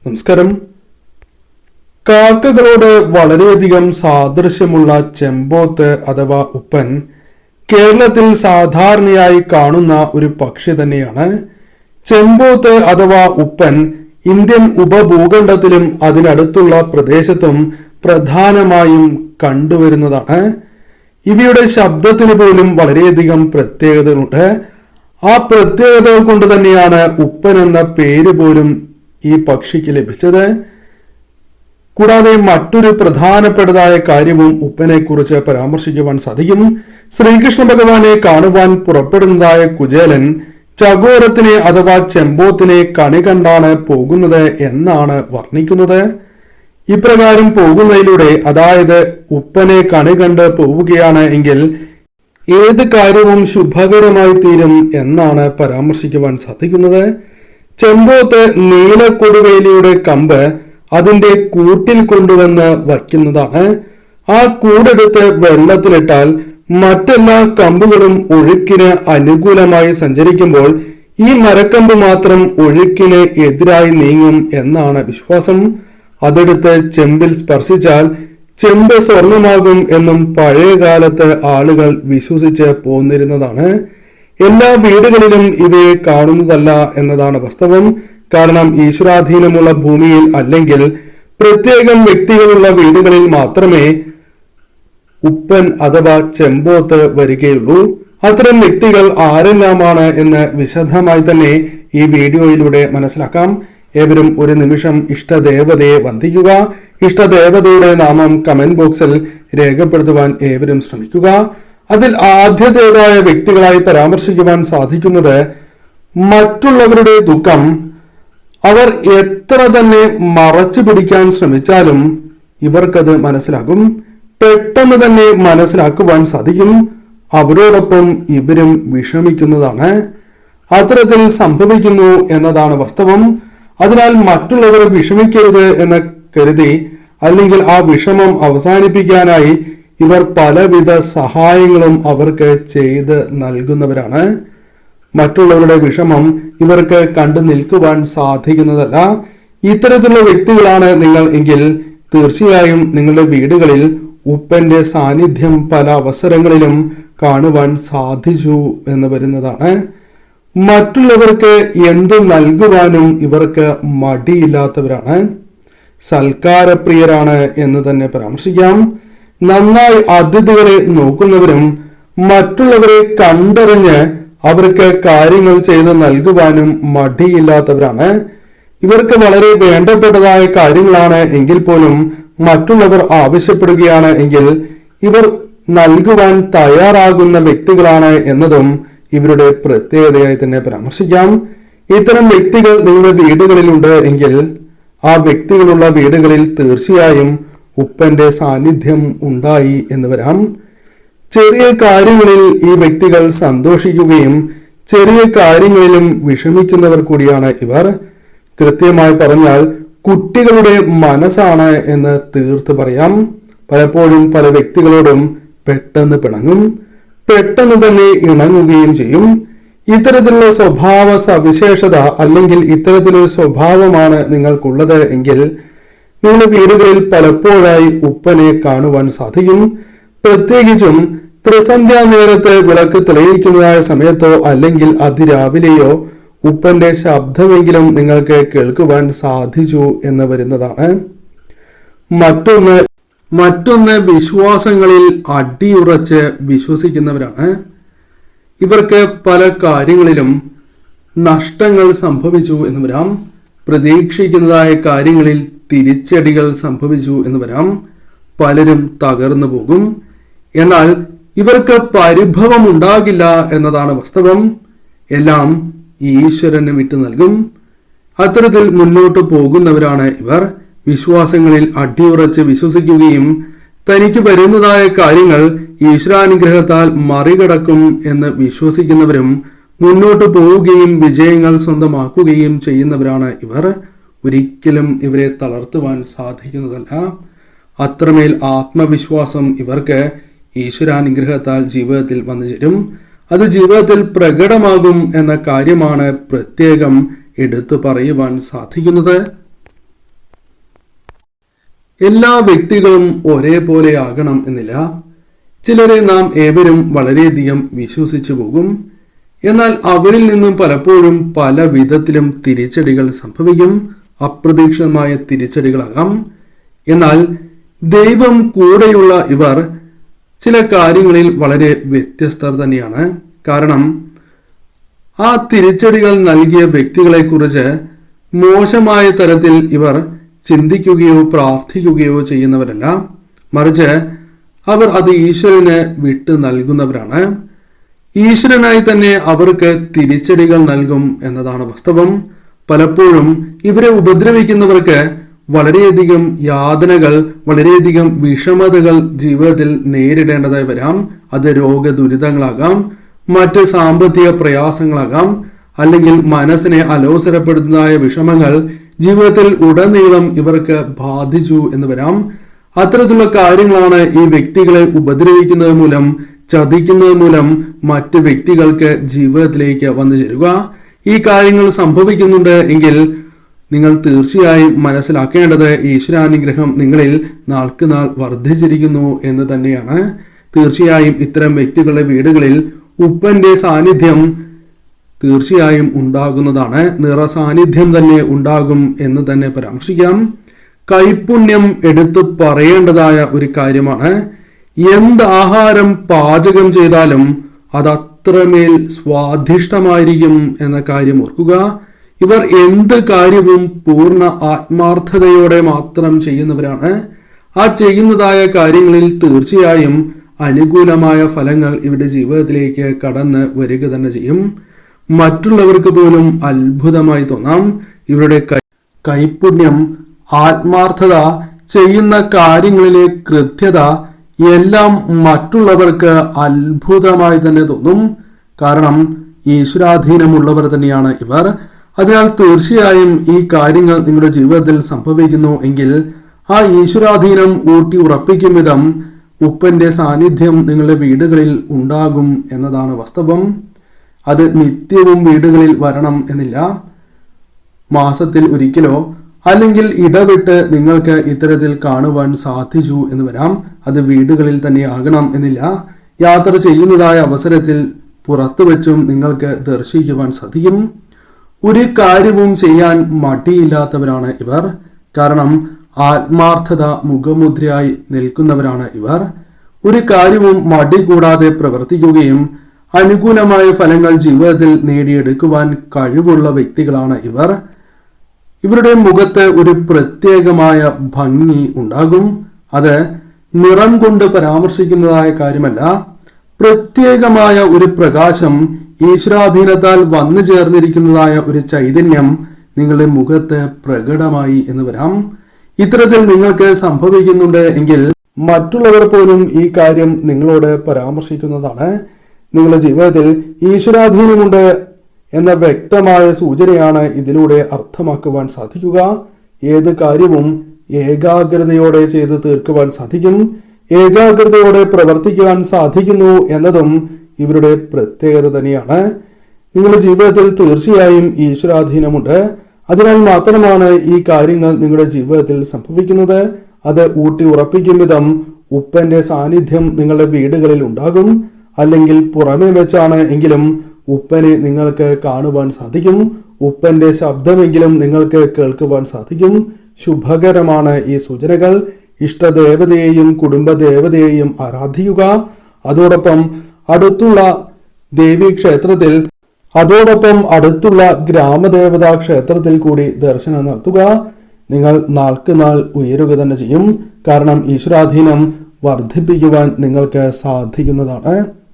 നമസ്കാരം. കാക്കകളോട് വളരെയധികം സാദൃശ്യമുള്ള ചെമ്പോത്ത് അഥവാ ഉപ്പൻ കേരളത്തിൽ സാധാരണയായി കാണുന്ന ഒരു പക്ഷി തന്നെയാണ്. ചെമ്പോത്ത് അഥവാ ഉപ്പൻ ഇന്ത്യൻ ഉപഭൂഖണ്ഡത്തിലും അതിനടുത്തുള്ള പ്രദേശത്തും പ്രധാനമായും കണ്ടുവരുന്നതാണ്. ഇവയുടെ ശബ്ദത്തിന് പോലും വളരെയധികം പ്രത്യേകതകളുണ്ട്. ആ പ്രത്യേകതകൾ കൊണ്ട് തന്നെയാണ് ഉപ്പൻ എന്ന പേര് പോലും ഈ പക്ഷിക്ക് ലഭിച്ചത്. കൂടാതെ മറ്റൊരു പ്രധാനപ്പെട്ടതായ കാര്യവും ഉപ്പനെ കുറിച്ച് പരാമർശിക്കുവാൻ സാധിക്കും. ശ്രീകൃഷ്ണ ഭഗവാനെ കാണുവാൻ പുറപ്പെടുന്നതായ കുചേലൻ ചകോരത്തിനെ അഥവാ ചെമ്പോത്തിനെ കണി കണ്ടാണ് പോകുന്നത് എന്നാണ് വർണ്ണിക്കുന്നത്. ഇപ്രകാരം പോകുന്നതിലൂടെ, അതായത് ഉപ്പനെ കണി കണ്ട് പോവുകയാണ് എങ്കിൽ ഏത് കാര്യവും ശുഭകരമായി തീരും എന്നാണ് പരാമർശിക്കുവാൻ സാധിക്കുന്നത്. ചെമ്പോത്ത് നീലക്കൊടുവേലിയുടെ കമ്പ് അതിന്റെ കൂട്ടിൽ കൊണ്ടുവന്ന് വയ്ക്കുന്നതാണ്. ആ കൂടെടുത്ത് വെള്ളത്തിലിട്ടാൽ മറ്റെല്ലാ കമ്പുകളും ഒഴുക്കിന് അനുകൂലമായി സഞ്ചരിക്കുമ്പോൾ ഈ മരക്കമ്പ് മാത്രം ഒഴുക്കിന് എതിരായി നീങ്ങും എന്നാണ് വിശ്വാസം. അതെടുത്ത് ചെമ്പിൽ സ്പർശിച്ചാൽ ചെമ്പ് സ്വർണമാകും എന്നും പഴയ കാലത്ത് ആളുകൾ വിശ്വസിച്ച് പോന്നിരുന്നതാണ്. എല്ലാ വീടുകളിലും ഇവയെ കാണുന്നതല്ല എന്നതാണ് വാസ്തവം. കാരണം ഈശ്വരാധീനമുള്ള ഭൂമിയിൽ അല്ലെങ്കിൽ പ്രത്യേകം വ്യക്തികളുള്ള വീടുകളിൽ മാത്രമേ ഉപ്പൻ അഥവാ ചെമ്പോത്ത് വരികയുള്ളൂ. അത്തരം വ്യക്തികൾ ആരെല്ലാമാണ് എന്ന് വിശദമായി തന്നെ ഈ വീഡിയോയിലൂടെ മനസ്സിലാക്കാം. ഏവരും ഒരു നിമിഷം ഇഷ്ടദേവതയെ വന്ദിക്കുക. ഇഷ്ടദേവതയുടെ നാമം കമന്റ് ബോക്സിൽ രേഖപ്പെടുത്തുവാൻ ഏവരും ശ്രമിക്കുക. അതിൽ ആദ്യത്തേതായ വ്യക്തികളായി പരാമർശിക്കുവാൻ സാധിക്കുന്നത്, മറ്റുള്ളവരുടെ ദുഃഖം അവർ എത്ര തന്നെ മറച്ചു പിടിക്കാൻ ശ്രമിച്ചാലും ഇവർക്കത് മനസ്സിലാകും. പെട്ടെന്ന് തന്നെ മനസ്സിലാക്കുവാൻ സാധിക്കും. അവരോടൊപ്പം ഇവരും വിഷമിക്കുന്നതാണ്. അത്തരത്തിൽ സംഭവിക്കുന്നു എന്നതാണ് വാസ്തവം. അതിനാൽ മറ്റുള്ളവർ വിഷമിക്കരുത് എന്ന് കരുതി അല്ലെങ്കിൽ ആ വിഷമം അവസാനിപ്പിക്കാനായി ഇവർ പലവിധ സഹായങ്ങളും അവർക്ക് ചെയ്ത് നൽകുന്നവരാണ്. മറ്റുള്ളവരുടെ വിഷമം ഇവർക്ക് കണ്ടു നിൽക്കുവാൻ സാധിക്കുന്നതല്ല. ഇത്തരത്തിലുള്ള വ്യക്തികളാണ് നിങ്ങൾ എങ്കിൽ തീർച്ചയായും നിങ്ങളുടെ വീടുകളിൽ ഉപ്പന്റെ സാന്നിധ്യം പല അവസരങ്ങളിലും കാണുവാൻ സാധിച്ചു എന്ന് വരുന്നതാണ്. മറ്റുള്ളവർക്ക് എന്തു നൽകുവാനും ഇവർക്ക് മടിയില്ലാത്തവരാണ്. സൽക്കാരപ്രിയരാണ് എന്ന് തന്നെ പരാമർശിക്കാം. നന്നായി അതിഥികളെ നോക്കുന്നവരും മറ്റുള്ളവരെ കണ്ടറിഞ്ഞ് അവർക്ക് കാര്യങ്ങൾ ചെയ്ത് നൽകുവാനും മടിയില്ലാത്തവരാണ്. ഇവർക്ക് വളരെ വേണ്ടപ്പെട്ടതായ കാര്യങ്ങളാണ് എങ്കിൽ പോലും മറ്റുള്ളവർ ആവശ്യപ്പെടുകയാണ് എങ്കിൽ ഇവർ നൽകുവാൻ തയ്യാറാകുന്ന വ്യക്തികളാണ് എന്നതും ഇവരുടെ പ്രത്യേകതയായി തന്നെ പരാമർശിക്കാം. ഇത്തരം വ്യക്തികൾ നിങ്ങളുടെ വീടുകളിലുണ്ട് എങ്കിൽ ആ വ്യക്തികളുള്ള വീടുകളിൽ തീർച്ചയായും ഉപ്പന്റെ സാന്നിധ്യം ഉണ്ടായി എന്ന് വരാം. ചെറിയ കാര്യങ്ങളിൽ ഈ വ്യക്തികൾ സന്തോഷിക്കുകയും ചെറിയ കാര്യങ്ങളിലും വിഷമിക്കുന്നവർ കൂടിയാണ് ഇവർ. കൃത്യമായി പറഞ്ഞാൽ കുട്ടികളുടെ മനസ്സാണ് എന്ന് തീർത്ത് പറയാം. പലപ്പോഴും പല വ്യക്തികളോടും പെട്ടെന്ന് പിണങ്ങും, പെട്ടെന്ന് തന്നെ ഇണങ്ങുകയും ചെയ്യും. ഇത്തരത്തിലുള്ള സ്വഭാവ സവിശേഷത അല്ലെങ്കിൽ ഇത്തരത്തിലൊരു സ്വഭാവമാണ് നിങ്ങൾക്കുള്ളത് എങ്കിൽ നിങ്ങളുടെ വീടുകളിൽ പലപ്പോഴായി ഉപ്പനെ കാണുവാൻ സാധിക്കും. പ്രത്യേകിച്ചും ത്രിസന്ധ്യാ നേരത്ത് വിളക്ക് തെളിയിക്കുന്നതായ സമയത്തോ അല്ലെങ്കിൽ അതിരാവിലെയോ ഉപ്പന്റെ ശബ്ദമെങ്കിലും നിങ്ങൾക്ക് കേൾക്കുവാൻ സാധിച്ചു എന്ന് വരുന്നതാണ്. മറ്റൊന്ന് വിശ്വാസങ്ങളിൽ അടിയുറച്ച് വിശ്വസിക്കുന്നവരാണ്. ഇവർക്ക് പല കാര്യങ്ങളിലും നഷ്ടങ്ങൾ സംഭവിച്ചു എന്ന് വരാം. പ്രതീക്ഷിക്കുന്നതായ കാര്യങ്ങളിൽ തിരിച്ചടികൾ സംഭവിച്ചു എന്ന് വരാം. പലരും തകർന്നു പോകും. എന്നാൽ ഇവർക്ക് പരിഭവം ഉണ്ടാകില്ല എന്നതാണ് വാസ്തവം. എല്ലാം ഈശ്വരന് വിട്ടു നൽകും. അത്തരത്തിൽ മുന്നോട്ട് പോകുന്നവരാണ് ഇവർ. വിശ്വാസങ്ങളിൽ അടിയുറച്ച് വിശ്വസിക്കുകയും തനിക്ക് വരുന്നതായ കാര്യങ്ങൾ ഈശ്വരാനുഗ്രഹത്താൽ മറികടക്കും എന്ന് വിശ്വസിക്കുന്നവരും മുന്നോട്ട് പോവുകയും വിജയങ്ങൾ സ്വന്തമാക്കുകയും ചെയ്യുന്നവരാണ് ഇവർ. ഒരിക്കലും ഇവരെ തളർത്തുവാൻ സാധിക്കുന്നതല്ല. അത്രമേൽ ആത്മവിശ്വാസം ഇവർക്ക് ഈശ്വരാനുഗ്രഹത്താൽ ജീവിതത്തിൽ വന്നു ചേരും. അത് ജീവിതത്തിൽ പ്രകടമാകും എന്ന കാര്യമാണ് പ്രത്യേകം എടുത്തു പറയുവാൻ സാധിക്കുന്നത്. എല്ലാ വ്യക്തികളും ഒരേപോലെ ആകണം എന്നില്ല. ചിലരെ നാം ഏവരും വളരെയധികം വിശ്വസിച്ചു പോകും. എന്നാൽ അവരിൽ നിന്നും പലപ്പോഴും പല വിധത്തിലും തിരിച്ചടികൾ സംഭവിക്കും. അപ്രതീക്ഷിതമായ തിരിച്ചടികളാകാം. എന്നാൽ ദൈവം കൂടെയുള്ള ഇവർ ചില കാര്യങ്ങളിൽ വളരെ വ്യത്യസ്തർ തന്നെയാണ്. കാരണം ആ തിരിച്ചടികൾ നൽകിയ വ്യക്തികളെ കുറിച്ച് മോശമായ തരത്തിൽ ഇവർ ചിന്തിക്കുകയോ പ്രാർത്ഥിക്കുകയോ ചെയ്യുന്നവരല്ല. മറിച്ച് അവർ അത് ഈശ്വരന് വിട്ടു നൽകുന്നവരാണ്. ഈശ്വരനായി തന്നെ അവർക്ക് തിരിച്ചടികൾ നൽകും എന്നതാണ് വാസ്തവം. പലപ്പോഴും ഇവരെ ഉപദ്രവിക്കുന്നവർക്ക് വളരെയധികം യാതനകൾ, വളരെയധികം വിഷമതകൾ ജീവിതത്തിൽ നേരിടേണ്ടതായി വരാം. അത് രോഗദുരിതങ്ങളാകാം, മറ്റ് സാമ്പത്തിക പ്രയാസങ്ങളാകാം, അല്ലെങ്കിൽ മനസ്സിനെ അലോസരപ്പെടുത്തുന്നതായ വിഷമങ്ങൾ ജീവിതത്തിൽ ഉടനീളം ഇവർക്ക് ബാധിച്ചു എന്ന് വരാം. അത്തരത്തിലുള്ള കാര്യങ്ങളാണ് ഈ വ്യക്തികളെ ഉപദ്രവിക്കുന്നത് മൂലം, ചതിക്കുന്നത് മൂലം മറ്റ് വ്യക്തികൾക്ക് ജീവിതത്തിലേക്ക് വന്നു ചേരുക. ഈ കാര്യങ്ങൾ സംഭവിക്കുന്നുണ്ട് എങ്കിൽ നിങ്ങൾ തീർച്ചയായും മനസ്സിലാക്കേണ്ടത് ഈശ്വരാനുഗ്രഹം നിങ്ങളിൽ നാൾക്ക് നാൾ വർദ്ധിച്ചിരിക്കുന്നു എന്ന് തന്നെയാണ്. തീർച്ചയായും ഇത്തരം വ്യക്തികളുടെ വീടുകളിൽ ഉപ്പന്റെ സാന്നിധ്യം തീർച്ചയായും ഉണ്ടാകുന്നതാണ്. നിറസാന്നിധ്യം തന്നെ ഉണ്ടാകും എന്ന് തന്നെ പരാമർശിക്കാം. കൈപുണ്യം എടുത്തു പറയേണ്ടതായ ഒരു കാര്യമാണ്. എന്ത് ആഹാരം പാചകം ചെയ്താലും അത് അത്രമേൽ സ്വാദിഷ്ടമായിരിക്കും എന്ന കാര്യം ഓർക്കുക. ഇവർ എന്ത് കാര്യവും പൂർണ്ണ ആത്മാർത്ഥതയോടെ മാത്രം ചെയ്യുന്നവരാണ്. ആ ചെയ്യുന്നതായ കാര്യങ്ങളിൽ തീർച്ചയായും അനുകൂലമായ ഫലങ്ങൾ ഇവരുടെ ജീവിതത്തിലേക്ക് കടന്ന് വരിക തന്നെ ചെയ്യും. മറ്റുള്ളവർക്ക് പോലും അത്ഭുതമായി തോന്നാം. ഇവരുടെ കൈപുണ്യം, ആത്മാർത്ഥത, ചെയ്യുന്ന കാര്യങ്ങളിലെ കൃത്യത എല്ലാം മറ്റുള്ളവർക്ക് അത്ഭുതമായി തന്നെ തോന്നും. കാരണം ഈശ്വരാധീനമുള്ളവർ തന്നെയാണ് ഇവർ. അതിനാൽ തീർച്ചയായും ഈ കാര്യങ്ങൾ നിങ്ങളുടെ ജീവിതത്തിൽ സംഭവിക്കുന്നു എങ്കിൽ ആ ഈശ്വരാധീനം ഊട്ടി ഉറപ്പിക്കും വിധം ഉപ്പന്റെ സാന്നിധ്യം നിങ്ങളുടെ വീടുകളിൽ ഉണ്ടാകും എന്നതാണ് വാസ്തവം. അത് നിത്യവും വീടുകളിൽ വരണം എന്നില്ല. മാസത്തിൽ ഒരിക്കലോ അല്ലെങ്കിൽ ഇടവിട്ട് നിങ്ങൾക്ക് ഇത്തരത്തിൽ കാണുവാൻ സാധിച്ചു എന്ന് വരാം. അത് വീടുകളിൽ തന്നെ ആകണം എന്നില്ല. യാത്ര ചെയ്യുന്നതായ അവസരത്തിൽ പുറത്തു വെച്ചും നിങ്ങൾക്ക് ദർശിക്കുവാൻ സാധിക്കും. ഒരു കാര്യവും ചെയ്യാൻ മടിയില്ലാത്തവരാണ് ഇവർ. കാരണം ആത്മാർത്ഥത മുഖമുദ്രയായി നിൽക്കുന്നവരാണ് ഇവർ. ഒരു കാര്യവും മടി കൂടാതെ പ്രവർത്തിക്കുകയും അനുകൂലമായ ഫലങ്ങൾ ജീവിതത്തിൽ നേടിയെടുക്കുവാൻ കഴിവുള്ള വ്യക്തികളാണ് ഇവർ. ഇവരുടെ മുഖത്ത് ഒരു പ്രത്യേകമായ ഭംഗി ഉണ്ടാകും. അത് നിറം കൊണ്ട് പരാമർശിക്കുന്നതായ കാര്യമല്ല. പ്രത്യേകമായ ഒരു പ്രകാശം, ഈശ്വരാധീനത്താൽ വന്നു ചേർന്നിരിക്കുന്നതായ ഒരു ചൈതന്യം നിങ്ങളുടെ മുഖത്ത് പ്രകടമായി എന്ന് വരാം. ഇത്തരത്തിൽ നിങ്ങൾക്ക് സംഭവിക്കുന്നുണ്ട് എങ്കിൽ മറ്റുള്ളവർ പോലും ഈ കാര്യം നിങ്ങളോട് പരാമർശിക്കുന്നതാണ്. നിങ്ങളുടെ ജീവിതത്തിൽ ഈശ്വരാധീനമുണ്ട് എന്ന വ്യക്തമായ സൂചനയാണ് ഇതിലൂടെ അർത്ഥമാക്കുവാൻ സാധിക്കുക. ഏത് കാര്യവും ഏകാഗ്രതയോടെ ചെയ്ത് തീർക്കുവാൻ സാധിക്കും. ഏകാഗ്രതയോടെ പ്രവർത്തിക്കുവാൻ സാധിക്കുന്നു എന്നതും ഇവരുടെ പ്രത്യേകത തന്നെയാണ്. നിങ്ങളുടെ ജീവിതത്തിൽ തീർച്ചയായും ഈശ്വരാധീനമുണ്ട്. അതിനാൽ മാത്രമാണ് ഈ കാര്യങ്ങൾ നിങ്ങളുടെ ജീവിതത്തിൽ സംഭവിക്കുന്നത്. അത് ഊട്ടി ഉറപ്പിക്കും വിധം ഉപ്പന്റെ സാന്നിധ്യം നിങ്ങളുടെ വീടുകളിൽ ഉണ്ടാകും. അല്ലെങ്കിൽ പുറമേ വെച്ചാണ് എങ്കിലും ഉപ്പനെ നിങ്ങൾക്ക് കാണുവാൻ സാധിക്കും. ഉപ്പന്റെ ശബ്ദമെങ്കിലും നിങ്ങൾക്ക് കേൾക്കുവാൻ സാധിക്കും. ശുഭകരമാണ് ഈ സൂചനകൾ. ഇഷ്ടദേവതയെയും കുടുംബദേവതയെയും ആരാധിക്കുക. അതോടൊപ്പം അടുത്തുള്ള ഗ്രാമദേവതാ ക്ഷേത്രത്തിൽ കൂടി ദർശനം നടത്തുക. നിങ്ങൾ നാൾക്ക് നാൾ ഉയരുക തന്നെ ചെയ്യും. കാരണം ഈശ്വരാധീനം വർദ്ധിപ്പിക്കുവാൻ നിങ്ങൾക്ക് സാധിക്കുന്നതാണ്.